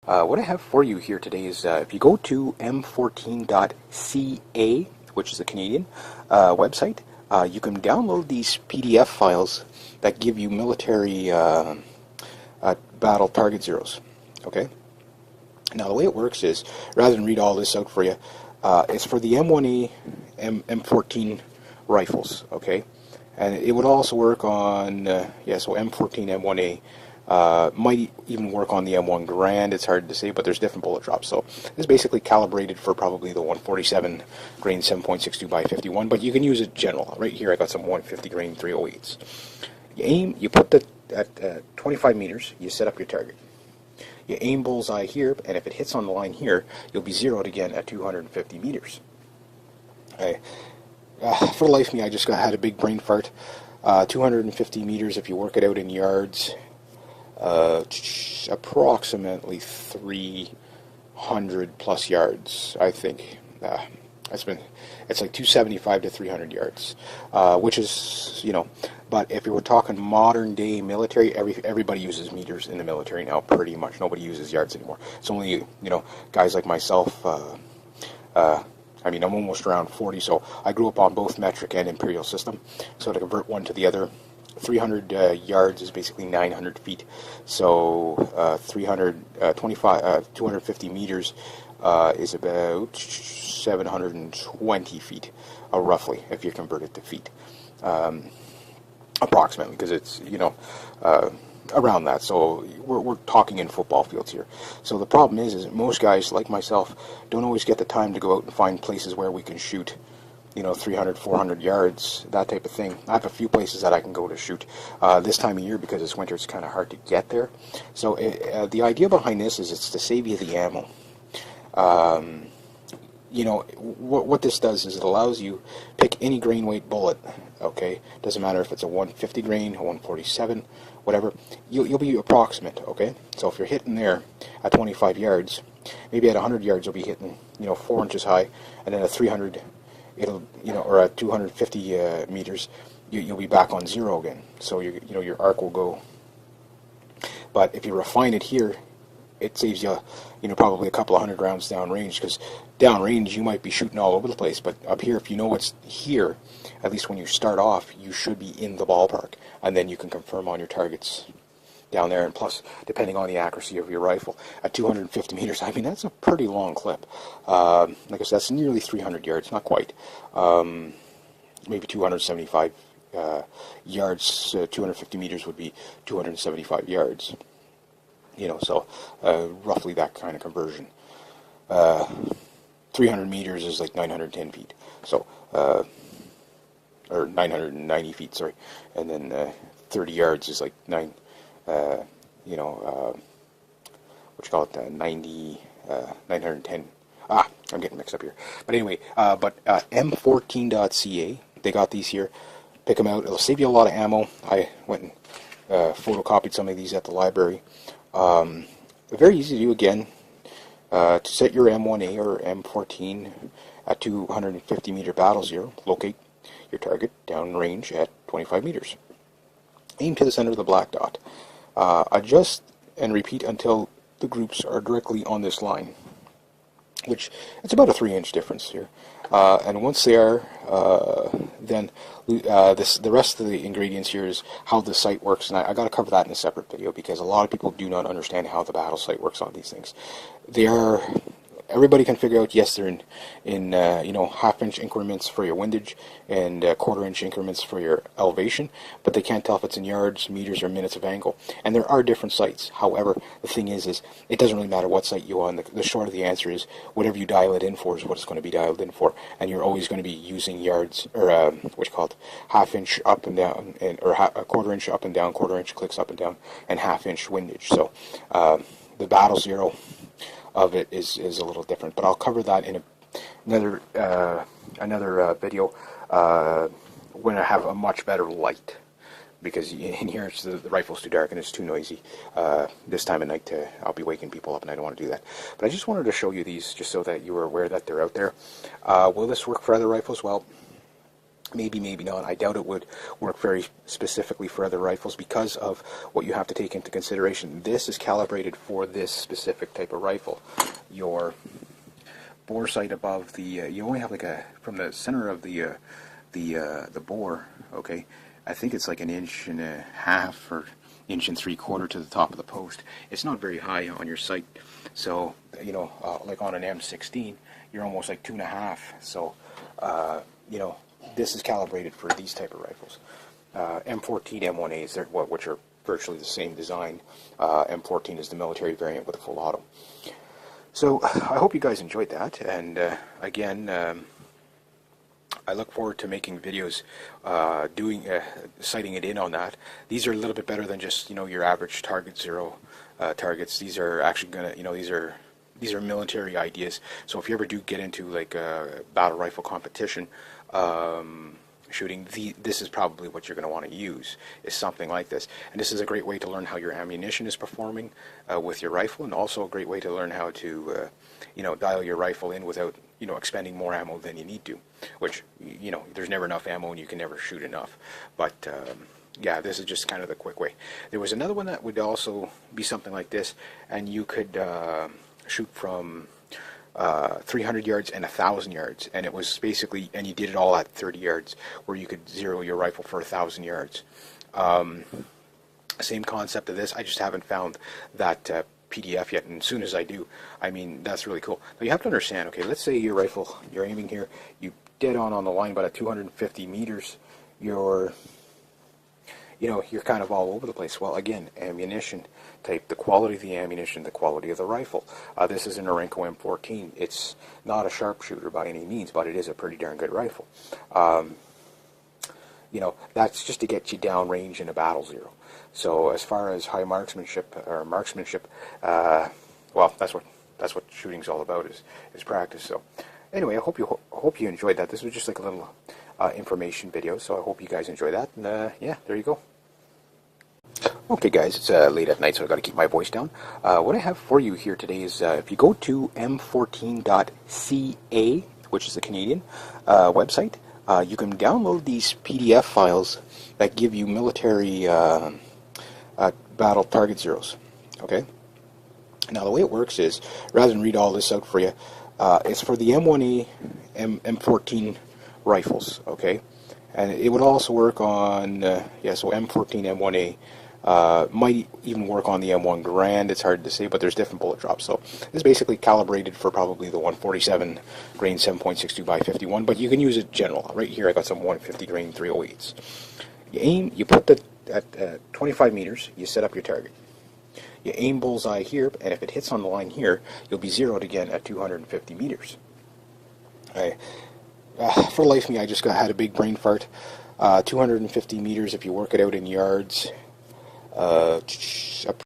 What I have for you here today is if you go to M14.ca, which is a Canadian website, you can download these PDF files that give you military battle target zeros. Okay? Now, the way it works is, rather than read all this out for you, it's for the M1a, M14 rifles, okay? And it would also work on, so M14 M1a. Might even work on the M1 Grand. It's hard to say, but there's different bullet drops. So it's basically calibrated for probably the 147 grain 7.62 by 51, but you can use it general. Right here I got some 150 grain 308s. You aim, you put the at 25 meters, you set up your target. You aim bullseye here, and if it hits on the line here, you'll be zeroed again at 250 meters. Okay. For the life of me, I just had a big brain fart. 250 meters, if you work it out in yards, approximately 300 plus yards, I think. It's like 275 to 300 yards, which is, but if you were talking modern day military, everybody uses meters in the military now, pretty much. Nobody uses yards anymore. It's only, guys like myself, I'm almost around 40, so I grew up on both metric and imperial system, so to convert one to the other, 300 yards is basically 900 feet, so 250 meters is about 720 feet, roughly, if you convert it to feet, approximately, because it's, around that. So we're talking in football fields here. So the problem is most guys, like myself, don't always get the time to go out and find places where we can shoot 300, 400 yards, that type of thing. I have a few places that I can go to shoot. This time of year, because it's winter, it's kind of hard to get there. So the idea behind this is it's to save you the ammo. What this does is it allows you pick any grain weight bullet, okay? Doesn't matter if it's a 150 grain, a 147, whatever. You'll be approximate, okay? So if you're hitting there at 25 yards, maybe at 100 yards you'll be hitting, 4 inches high, and then at 300, or at 250 meters, you'll be back on zero again. So your arc will go. But if you refine it here, it saves you, probably a couple of hundred rounds downrange, because downrange you might be shooting all over the place, but up here, if you know what's here, at least when you start off, you should be in the ballpark, and then you can confirm on your targets down there, and plus, depending on the accuracy of your rifle, at 250 meters, that's a pretty long clip. Like I said, that's nearly 300 yards, not quite. Maybe 275 yards, 250 meters would be 275 yards. So roughly that kind of conversion. 300 meters is like 910 feet. So, or 990 feet, sorry. And then 30 yards is like 910. I'm getting mixed up here. But anyway, M14.ca, they got these here. Pick them out. It'll save you a lot of ammo. I went and photocopied some of these at the library. Very easy to do again. To set your M1a or M14 at 250 meter battle zero, locate your target downrange at 25 meters. Aim to the center of the black dot. Adjust and repeat until the groups are directly on this line, which it's about a 3-inch difference here. And once they are, then the rest of the ingredients here is how the sight works, and I got to cover that in a separate video because a lot of people do not understand how the battle sight works on these things. Everybody can figure out, yes, they're in half-inch increments for your windage and quarter-inch increments for your elevation, but they can't tell if it's in yards, meters, or minutes of angle. And there are different sights. However, the thing is it doesn't really matter what sight you're on. The short of the answer is whatever you dial it in for is what it's going to be dialed in for, and you're always going to be using yards, or half-inch up and down, or a quarter-inch up and down, quarter-inch clicks up and down, and half-inch windage. So the battle zero of it is a little different, but I'll cover that in another video when I have a much better light, because in here the rifle's too dark and it's too noisy this time of night. I'll be waking people up and I don't want to do that. But I just wanted to show you these just so that you were aware that they're out there. Will this work for other rifles? Well, Maybe, maybe not. I doubt it would work very specifically for other rifles because of what you have to take into consideration. This is calibrated for this specific type of rifle. Your bore sight above the, you only have like a, from the center of the bore, okay, I think it's like 1.5 or 1.75 to the top of the post. It's not very high on your sight. So, you know, like on an M16, you're almost like 2.5. So, you know, this is calibrated for these type of rifles. M14 M1as, which are virtually the same design. M14 is the military variant with a full auto. So I hope you guys enjoyed that, and again, I look forward to making videos citing it in on that. These are a little bit better than just, you know, your average target zero targets. These are actually gonna, you know, these are military ideas. So if you ever do get into like a battle rifle competition shooting, this is probably what you're going to want to use, is something like this. And this is a great way to learn how your ammunition is performing with your rifle, and also a great way to learn how to you know, dial your rifle in without, you know, expending more ammo than you need to, which, you know, there's never enough ammo and you can never shoot enough. But yeah, this is just kind of the quick way. There was another one that would also be something like this, and you could shoot from 300 yards and 1,000 yards, and it was basically, and you did it all at 30 yards, where you could zero your rifle for 1,000 yards. Same concept of this. I just haven't found that PDF yet, and as soon as I do, I mean, that's really cool. Now you have to understand, okay, let's say your rifle, you're aiming here, you dead on the line, but at 250 meters, you're, you know, you're kind of all over the place. Well, again, ammunition type, the quality of the ammunition, the quality of the rifle. This is an Norinco M14. It's not a sharpshooter by any means, but it is a pretty darn good rifle. You know, that's just to get you downrange in a battle zero. So as far as high marksmanship, well, that's what shooting's all about, is practice. So anyway, I hope you enjoyed that. This was just like a little information video, so I hope you guys enjoy that. And yeah, there you go. Okay guys, it's late at night, so I've got to keep my voice down. What I have for you here today is, if you go to m14.ca, which is the Canadian website, you can download these PDF files that give you military battle target zeros. Okay? Now the way it works is, rather than read all this out for you, it's for the M1a, M14 rifles, okay? And it would also work on, yeah, so M14 M1a, might even work on the M1 Garand. It's hard to say, but there's different bullet drops. So it's basically calibrated for probably the 147 grain 7.62 by 51, but you can use it general. Right here I got some 150 grain 308s. You aim, you put the, at 25 meters, you set up your target. You aim bullseye here, and if it hits on the line here, you'll be zeroed again at 250 meters. For life of me, I just had a big brain fart. 250 meters, if you work it out in yards,